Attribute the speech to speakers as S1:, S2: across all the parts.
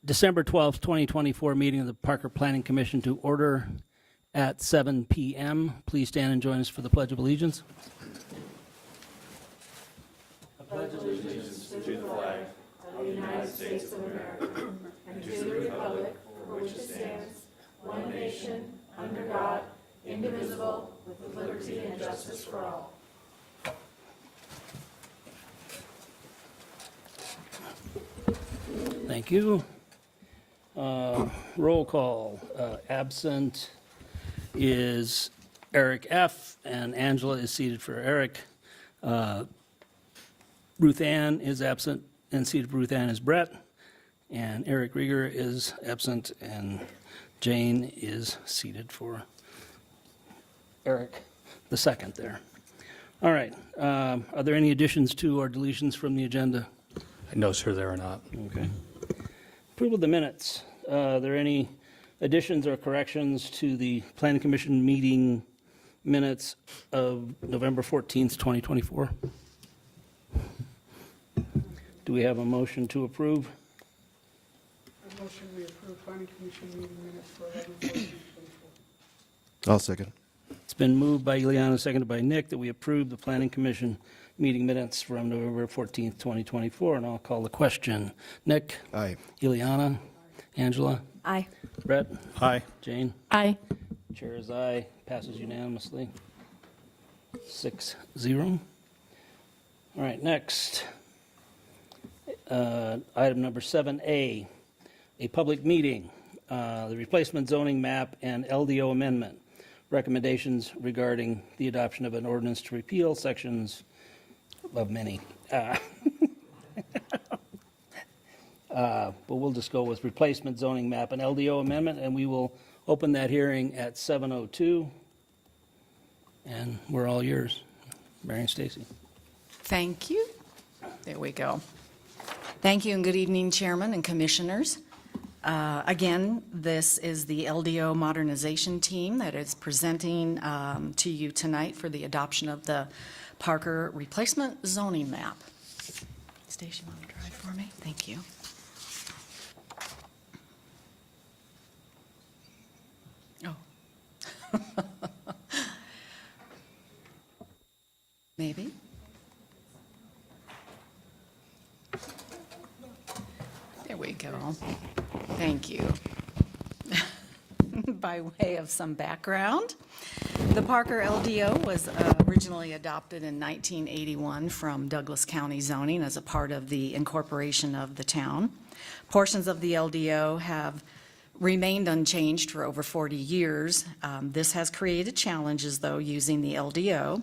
S1: December 12th, 2024 meeting of the Parker Planning Commission to order at 7 p.m. Please stand and join us for the Pledge of Allegiance. Thank you. Roll call. Absent is Eric F., and Angela is seated for Eric. Ruth Ann is absent, and seated for Ruth Ann is Brett. And Eric Rieger is absent, and Jane is seated for Eric the second there. All right. Are there any additions to or deletions from the agenda?
S2: No, sir, there are not.
S1: Okay. Approval of the minutes. Are there any additions or corrections to the Planning Commission meeting minutes of November 14th, 2024? Do we have a motion to approve?
S3: A motion we approve planning commission meeting minutes for 11/14/24.
S4: I'll second.
S1: It's been moved by Ileana, seconded by Nick, that we approve the Planning Commission meeting minutes from November 14th, 2024, and I'll call the question. Nick?
S4: Aye.
S1: Ileana? Angela?
S5: Aye.
S1: Brett?
S2: Aye.
S1: Jane?
S5: Aye.
S1: Chair is aye. Passes unanimously. 6-0. All right, next. Item number 7A, a public meeting, the replacement zoning map and LDO amendment. Recommendations regarding the adoption of an ordinance to repeal sections of many. But we'll just go with replacement zoning map and LDO amendment, and we will open that hearing at 7:02. And we're all yours, Mary and Stacy.
S5: Thank you. There we go. Thank you and good evening, Chairman and Commissioners. Again, this is the LDO modernization team that is presenting to you tonight for the adoption of the Parker replacement zoning map. Stacy, want to drive for me? Thank you. Oh. Maybe. There we go. Thank you. By way of some background, the Parker LDO was originally adopted in 1981 from Douglas County zoning as a part of the incorporation of the town. Portions of the LDO have remained unchanged for over 40 years. This has created challenges, though, using the LDO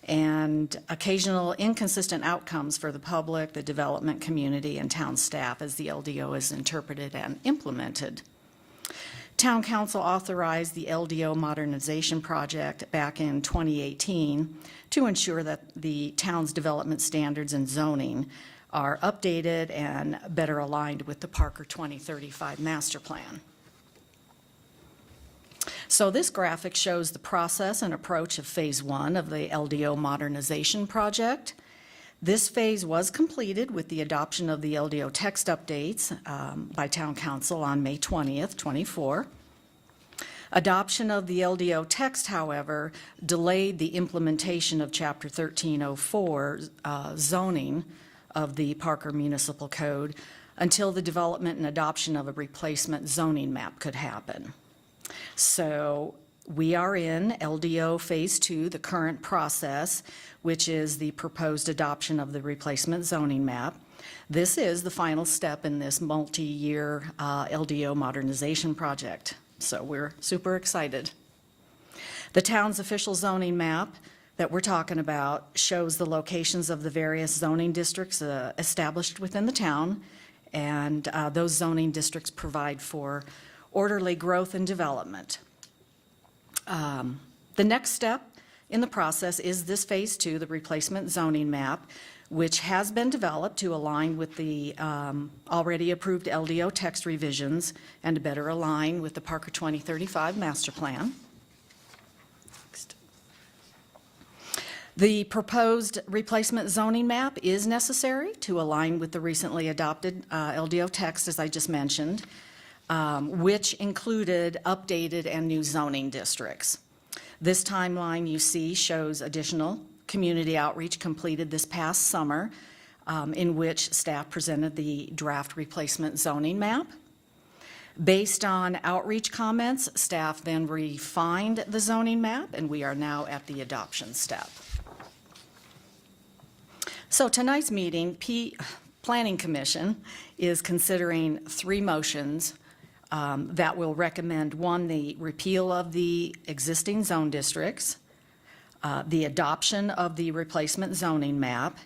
S5: and occasional inconsistent outcomes for the public, the development community, and town staff as the LDO is interpreted and implemented. Town Council authorized the LDO modernization project back in 2018 to ensure that the town's development standards and zoning are updated and better aligned with the Parker 2035 master plan. So this graphic shows the process and approach of Phase 1 of the LDO modernization project. This phase was completed with the adoption of the LDO text updates by Town Council on May 20th, 24. Adoption of the LDO text, however, delayed the implementation of Chapter 1304 zoning of the Parker Municipal Code until the development and adoption of a replacement zoning map could happen. So we are in LDO Phase 2, the current process, which is the proposed adoption of the replacement zoning map. This is the final step in this multi-year LDO modernization project. So we're super excited. The town's official zoning map that we're talking about shows the locations of the various zoning districts established within the town, and those zoning districts provide for orderly growth and development. The next step in the process is this Phase 2, the replacement zoning map, which has been developed to align with the already approved LDO text revisions and to better align with the Parker 2035 master plan. Next. The proposed replacement zoning map is necessary to align with the recently adopted LDO text, as I just mentioned, which included updated and new zoning districts. This timeline you see shows additional community outreach completed this past summer, in which staff presented the draft replacement zoning map. Based on outreach comments, staff then refined the zoning map, and we are now at the adoption step. So tonight's meeting, Planning Commission is considering 3 motions that will recommend, 1, the repeal of the existing zone districts, the adoption of the replacement zoning map,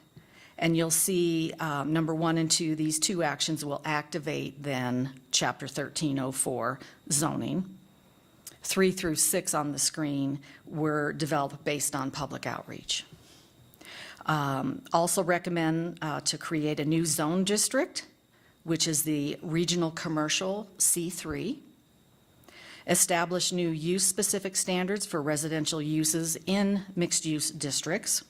S5: and you'll see number 1 and 2, these 2 actions will activate then Chapter 1304 zoning. 3 through 6 on the screen were developed based on public outreach. Also recommend to create a new zone district, which is the Regional Commercial C3. Establish new use-specific standards for residential uses in mixed-use districts.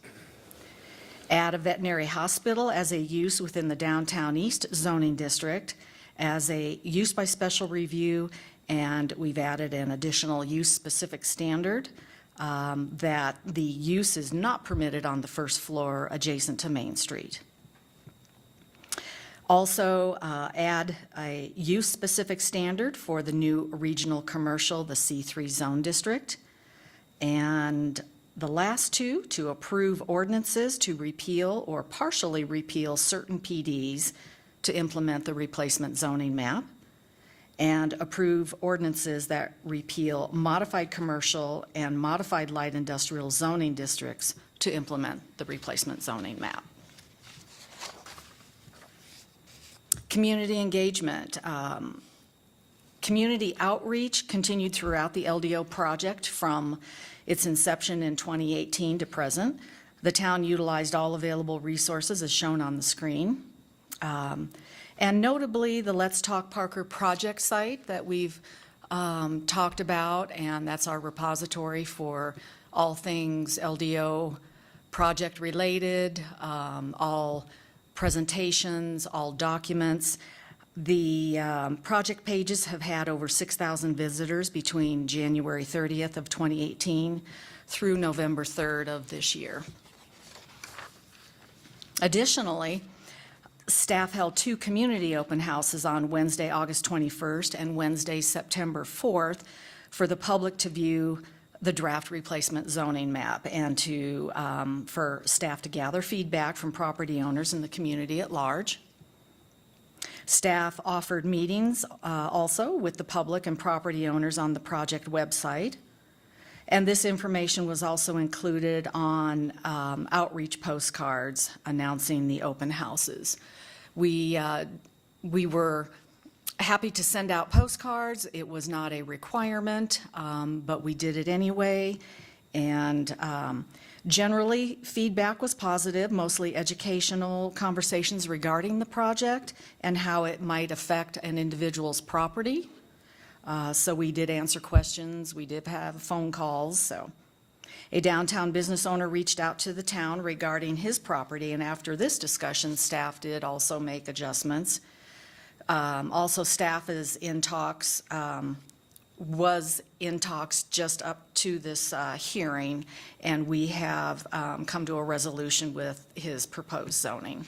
S5: Add a veterinary hospital as a use within the Downtown East zoning district as a use by special review, and we've added an additional use-specific standard that the use is not permitted on the first floor adjacent to Main Street. Also, add a use-specific standard for the new regional commercial, the C3 zone district. And the last 2, to approve ordinances to repeal or partially repeal certain PDs to implement the replacement zoning map, and approve ordinances that repeal modified commercial and modified light industrial zoning districts to implement the replacement zoning map. Community engagement. Community outreach continued throughout the LDO project from its inception in 2018 to present. The town utilized all available resources as shown on the screen. And notably, the Let's Talk Parker project site that we've talked about, and that's our repository for all things LDO project related, all presentations, all documents. The project pages have had over 6,000 visitors between January 30th of 2018 through November 3rd of this year. Additionally, staff held 2 community open houses on Wednesday, August 21st and Wednesday, September 4th for the public to view the draft replacement zoning map and to for staff to gather feedback from property owners in the community at large. Staff offered meetings also with the public and property owners on the project website. And this information was also included on outreach postcards announcing the open houses. We were happy to send out postcards. It was not a requirement, but we did it anyway. And generally, feedback was positive, mostly educational conversations regarding the project and how it might affect an individual's property. So we did answer questions, we did have phone calls, so. A downtown business owner reached out to the town regarding his property, and after this discussion, staff did also make adjustments. Also, staff is in talks, was in talks just up to this hearing, and we have come to a resolution with his proposed zoning.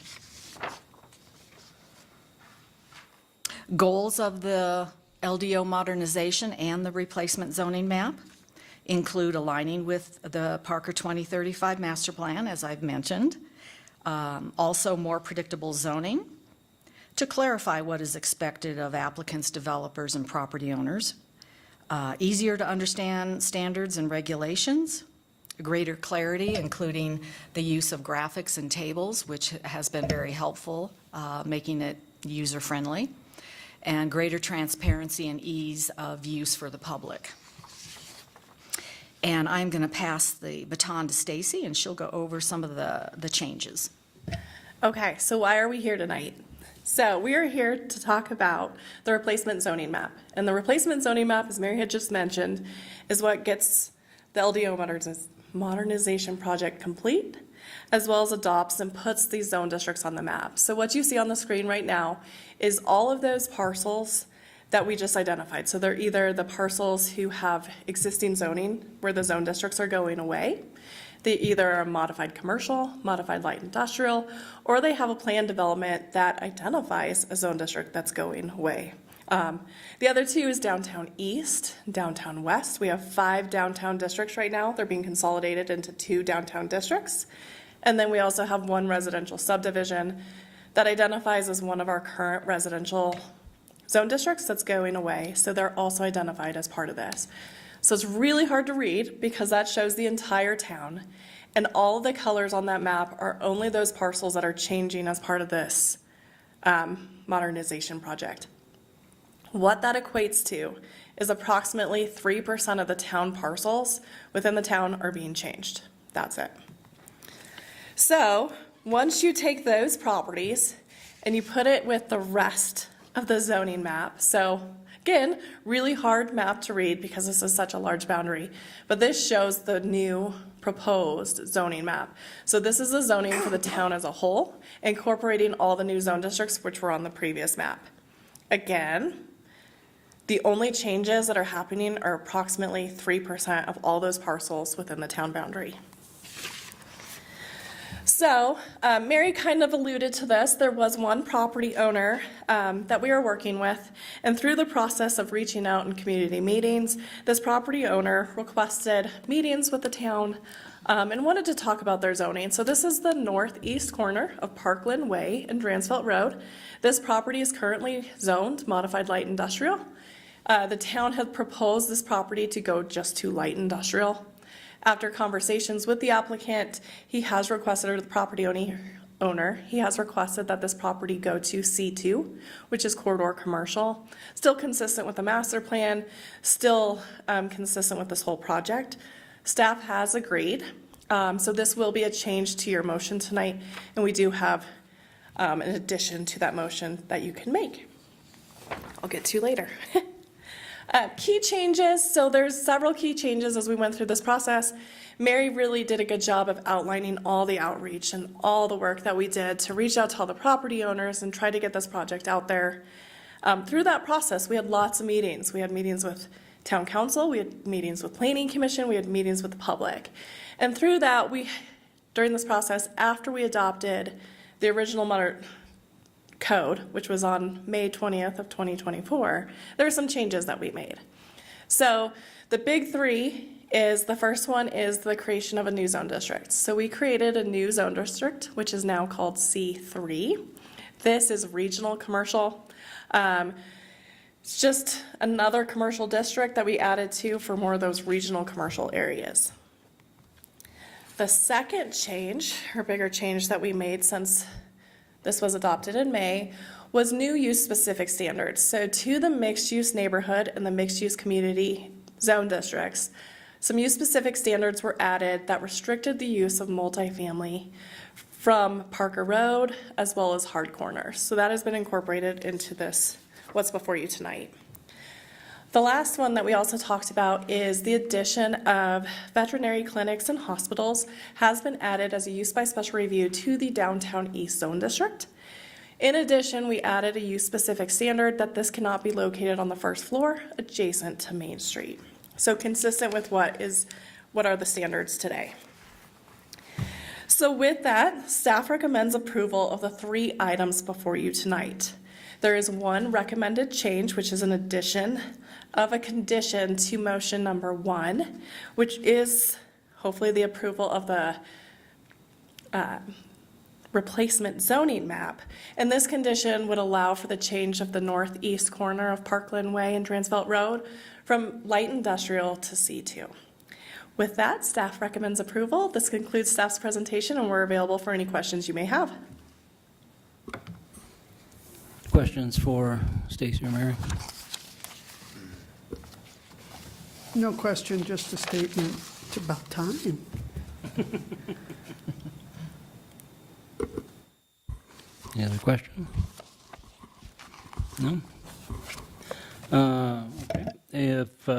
S5: Goals of the LDO modernization and the replacement zoning map include aligning with the Parker 2035 master plan, as I've mentioned. Also, more predictable zoning to clarify what is expected of applicants, developers, and property owners. Easier to understand standards and regulations. Greater clarity, including the use of graphics and tables, which has been very helpful, making it user-friendly. And greater transparency and ease of use for the public. And I'm going to pass the baton to Stacy, and she'll go over some of the changes.
S6: Okay, so why are we here tonight? So we are here to talk about the replacement zoning map. And the replacement zoning map, as Mary had just mentioned, is what gets the LDO modernization project complete, as well as adopts and puts these zone districts on the map. So what you see on the screen right now is all of those parcels that we just identified. So they're either the parcels who have existing zoning where the zone districts are going away, they either are modified commercial, modified light industrial, or they have a planned development that identifies a zone district that's going away. The other two is downtown east, downtown west. We have 5 downtown districts right now. They're being consolidated into 2 downtown districts. And then we also have 1 residential subdivision that identifies as one of our current residential zone districts that's going away. So they're also identified as part of this. So it's really hard to read because that shows the entire town. And all of the colors on that map are only those parcels that are changing as part of this modernization project. What that equates to is approximately 3% of the town parcels within the town are being changed. That's it. So once you take those properties and you put it with the rest of the zoning map, so again, really hard map to read because this is such a large boundary, but this shows the new proposed zoning map. So this is the zoning for the town as a whole, incorporating all the new zone districts which were on the previous map. Again, the only changes that are happening are approximately 3% of all those parcels within the town boundary. So Mary kind of alluded to this. There was one property owner that we are working with, and through the process of reaching out in community meetings, this property owner requested meetings with the town and wanted to talk about their zoning. So this is the northeast corner of Parkland Way and Dransfeld Road. This property is currently zoned modified light industrial. The town had proposed this property to go just to light industrial. After conversations with the applicant, he has requested, or the property owner, he has requested that this property go to C2, which is corridor commercial. Still consistent with the master plan, still consistent with this whole project. Staff has agreed. So this will be a change to your motion tonight, and we do have an addition to that motion that you can make. I'll get to later. Key changes, so there's several key changes as we went through this process. Mary really did a good job of outlining all the outreach and all the work that we did to reach out to all the property owners and try to get this project out there. Through that process, we had lots of meetings. We had meetings with town council, we had meetings with planning commission, we had meetings with the public. And through that, during this process, after we adopted the original code, which was on May 20th of 2024, there were some changes that we made. So the big 3 is, the first one is the creation of a new zone district. So we created a new zone district, which is now called C3. This is regional commercial. It's just another commercial district that we added to for more of those regional commercial areas. The second change, or bigger change that we made since this was adopted in May, was new use specific standards. So to the mixed use neighborhood and the mixed use community zone districts, some use specific standards were added that restricted the use of multifamily from Parker Road as well as Hard Corners. So that has been incorporated into this, what's before you tonight. The last one that we also talked about is the addition of veterinary clinics and hospitals has been added as a use by special review to the downtown east zone district. In addition, we added a use specific standard that this cannot be located on the first floor adjacent to Main Street. So consistent with what are the standards today. So with that, staff recommends approval of the 3 items before you tonight. There is one recommended change, which is an addition of a condition to motion number 1, which is hopefully the approval of the replacement zoning map. And this condition would allow for the change of the northeast corner of Parkland Way and Dransfeld Road from light industrial to C2. With that, staff recommends approval. This concludes staff's presentation, and we're available for any questions you may have.
S1: Questions for Stacy or Mary?
S3: No question, just a statement. It's about time.
S1: Any other question? No? Okay. If,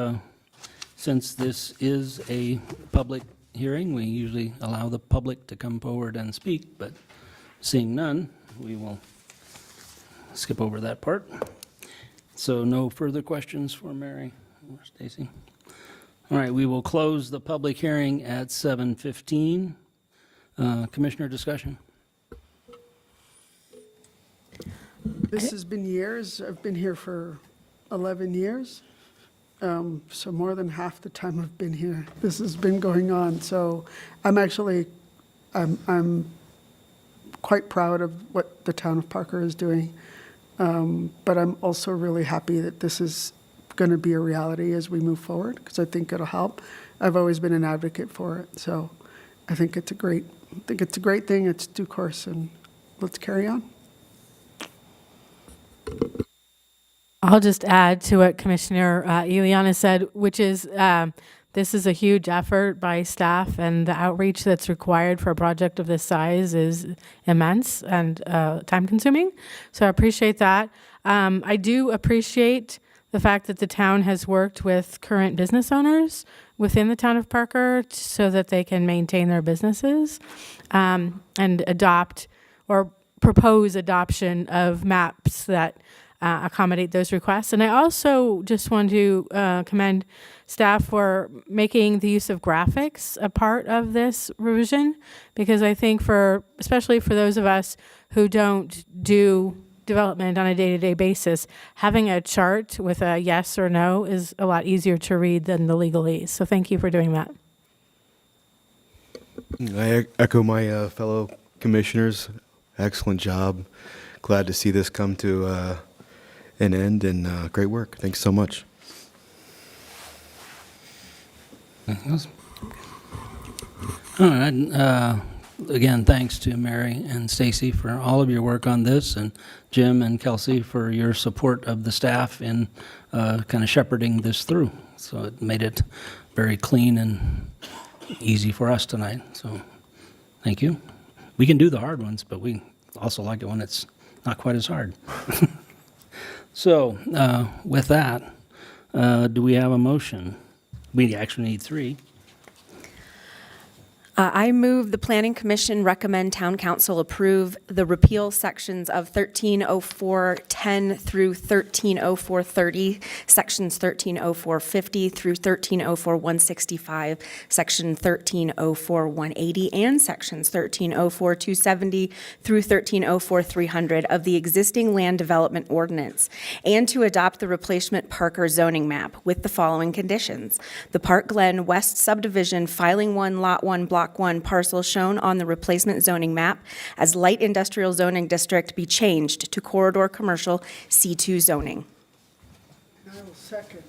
S1: since this is a public hearing. We usually allow the public to come forward and speak, but seeing none, we will skip over that part. So no further questions for Mary or Stacy? All right, we will close the public hearing at 7:15. Commissioner discussion?
S3: This has been years. I've been here for 11 years. So more than half the time I've been here, this has been going on. So I'm quite proud of what the town of Parker is doing. But I'm also really happy that this is going to be a reality as we move forward, because I think it'll help. I've always been an advocate for it. So I think it's a great thing. It's due course, and let's carry on.
S7: I'll just add to what Commissioner Ileana said, which is this is a huge effort by staff, and the outreach that's required for a project of this size is immense and time-consuming. So I appreciate that. I do appreciate the fact that the town has worked with current business owners within the town of Parker so that they can maintain their businesses and adopt or propose adoption of maps that accommodate those requests. And I also just want to commend staff for making the use of graphics a part of this revision, because I think especially for those of us who don't do development on a day-to-day basis, having a chart with a yes or no is a lot easier to read than the legalese. So thank you for doing that.
S4: I echo my fellow commissioners. Excellent job. Glad to see this come to an end, and great work. Thanks so much.
S1: Anything else? All right. Again, thanks to Mary and Stacy for all of your work on this, and Jim and Kelsey for your support of the staff in kind of shepherding this through. So it made it very clean and easy for us tonight. So thank you. We can do the hard ones, but we also like it when it's not quite as hard. So with that, do we have a motion? We actually need three.
S8: I move the Planning Commission recommend Town Council approve the repeal sections of 130410 through 130430, sections 130450 through 1304-165, section 1304-180, and sections 1304-270 through 1304-300 of the existing land development ordinance, and to adopt the replacement Parker zoning map with the following conditions. The Park Glen West subdivision filing 1, lot 1, block 1 parcel shown on the replacement zoning map as light industrial zoning district be changed to corridor commercial C2 zoning.
S3: I will second.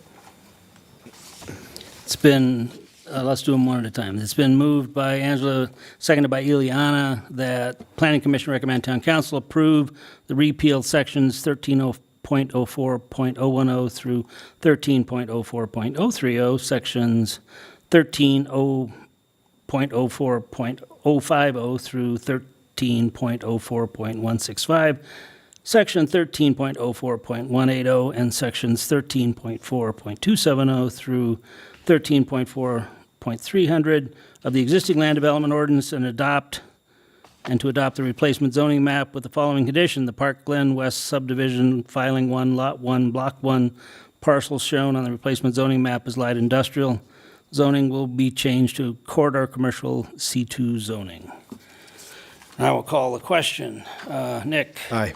S1: It's been, let's do them one at a time. It's been moved by Angela, seconded by Ileana, that Planning Commission recommend Town Council approve the repealed sections 13.04.010 through 13.04.030, sections 13.04.050 through 13.04.165, section 13.04.180, and sections 13.4.270 through 13.4.300 of the existing land development ordinance, and to adopt the replacement zoning map with the following condition. The Park Glen West subdivision filing 1, lot 1, block 1 parcels shown on the replacement zoning map as light industrial zoning will be changed to corridor commercial C2 zoning. I will call the question. Nick?
S4: Aye.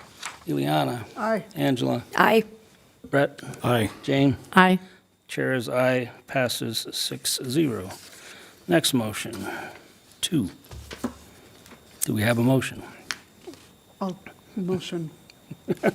S1: Ileana?
S3: Aye.
S1: Angela?
S8: Aye.
S1: Brett?
S2: Aye.
S1: Jane?
S7: Aye.
S1: Chair is aye, passes 6-0. Next motion, 2. Do we have a motion?
S3: I'll motion. I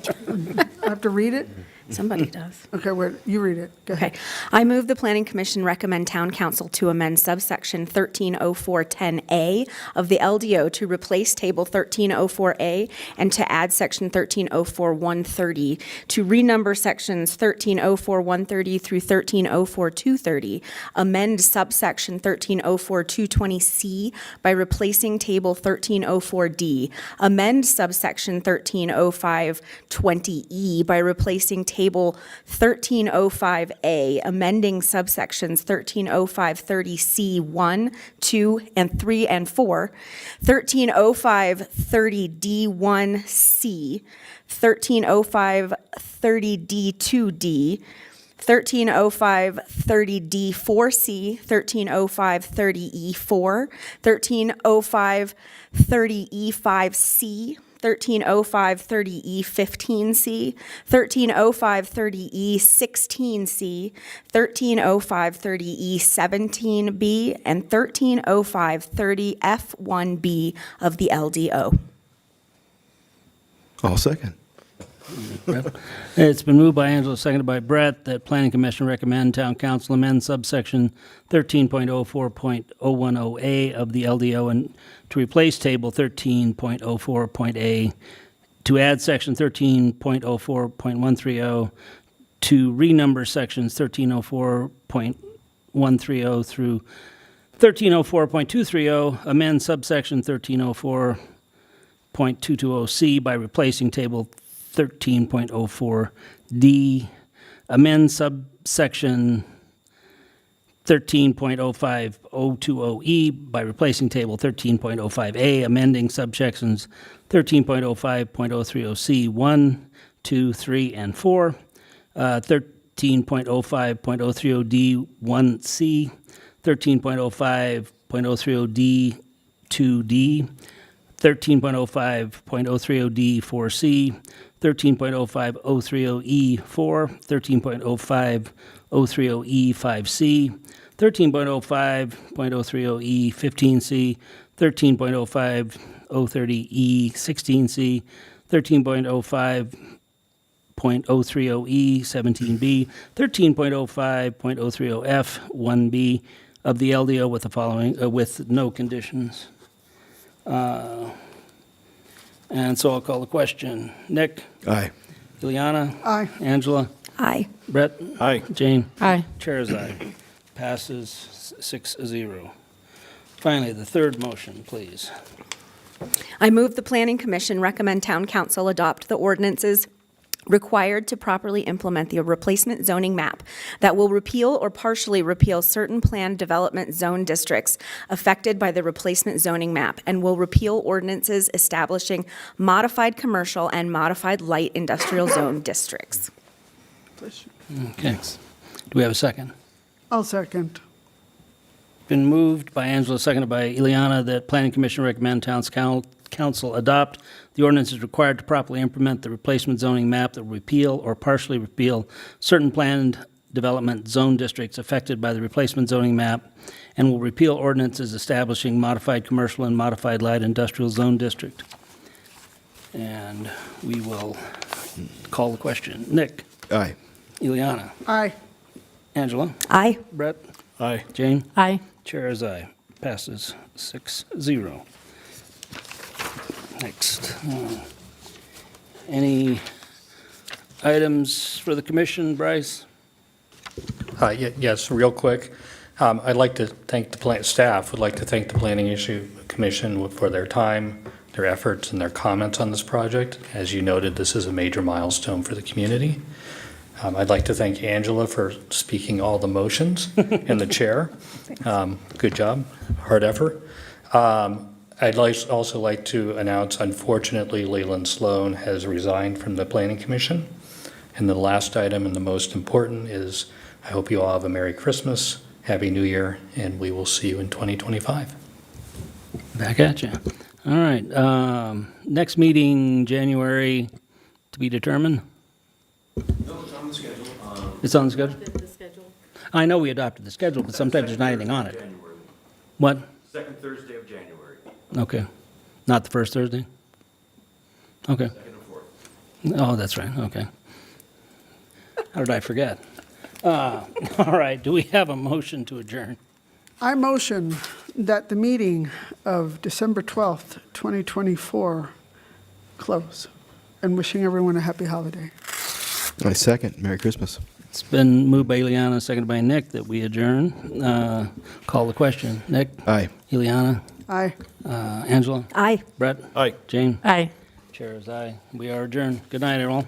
S3: have to read it?
S8: Somebody does.
S3: Okay, wait, you read it. Go ahead.
S8: Okay. I move the Planning Commission recommend Town Council to amend subsection 130410A of the LDO to replace Table 1304A and to add Section 1304-130, to renumber Sections 1304-130 through 1304-230, amend subsection 1304-220C by replacing Table 1304D, amend subsection 1305-20E by replacing Table Table 1305A, amending subsections 130530C1, 2, and 3, and 4, 130530D1C, 130530D2D, 130530D4C, 130530E4, 130530E5C, 130530E15C, 130530E16C, 130530E17B, and 130530F1B of the LDO.
S4: I'll second.
S1: It's been moved by Angela, seconded by Brett, that Planning Commission recommend Town Council amend subsection 13.04.010A of the LDO and to replace Table 13.04.A, to add Section 13.04.130, to renumber Sections 1304.130 through 1304.230, amend subsection 1304.220C by replacing Table 13.04D, amend subsection 13.05020E by replacing Table 13.05A, amending subsections 13.05.030C 1, 2, 3, and 4, 13.05.030D 1C, 13.05.030D 2D, 13.05.030D 4C, 13.05.030E 4, 13.05.030E 5C, 13.05.030E 15C, 13.05.030E 16C, 13.05.030E 17B, 13.05.030F 1B of the LDO with the following, with no conditions. And so I'll call the question. Nick?
S4: Aye.
S1: Ileana?
S3: Aye.
S1: Angela?
S8: Aye.
S1: Brett?
S2: Aye.
S1: Jane?
S7: Aye.
S1: Chair is aye. Passes 6-0. Finally, the third motion, please.
S8: I move the Planning Commission recommend Town Council adopt the ordinances required to properly implement the replacement zoning map that will repeal or partially repeal certain planned development zone districts affected by the replacement zoning map and will repeal ordinances establishing modified commercial and modified light industrial zone districts.
S1: Okay. Do we have a second?
S3: I'll second.
S1: Been moved by Angela, seconded by Ileana, that Planning Commission recommend Town's Council adopt the ordinances required to properly implement the replacement zoning map that will repeal or partially repeal certain planned development zone districts affected by the replacement zoning map and will repeal ordinances establishing modified commercial and modified light industrial zone district. And we will call the question. Nick?
S4: Aye.
S1: Ileana?
S3: Aye.
S1: Angela?
S8: Aye.
S1: Brett?
S2: Aye.
S1: Jane?
S7: Aye.
S1: Chair is aye. Passes 6-0. Next. Any items for the commission, Bryce?
S2: Yes, real quick. I'd like to thank the staff, would like to thank the Planning Commission for their time, their efforts, and their comments on this project. As you noted, this is a major milestone for the community. I'd like to thank Angela for speaking all the motions and the chair. Good job, hard effort. I'd also like to announce, unfortunately, Leland Sloan has resigned from the Planning Commission. And the last item and the most important is, I hope you all have a Merry Christmas, Happy New Year, and we will see you in 2025.
S1: Back at you. All right. Next meeting, January, to be determined?
S9: No, it's on the schedule.
S1: It's on the schedule? I know we adopted the schedule, but sometimes there's not anything on it.
S9: January.
S1: What?
S9: Second Thursday of January,
S1: Okay. Not the first Thursday? Okay.
S9: second and fourth.
S1: Oh, that's right, okay. How did I forget? All right, do we have a motion to adjourn?
S3: I motion that the meeting of December 12th, 2024 close, and wishing everyone a happy holiday.
S4: I second. Merry Christmas.
S1: It's been moved by Ileana, seconded by Nick, that we adjourn. Call the question. Nick?
S4: Aye.
S1: Ileana?
S3: Aye.
S1: Angela?
S8: Aye.
S1: Brett?
S2: Aye.
S1: Jane?
S7: Aye.
S1: Chair is aye. We are adjourned. Good night, everyone.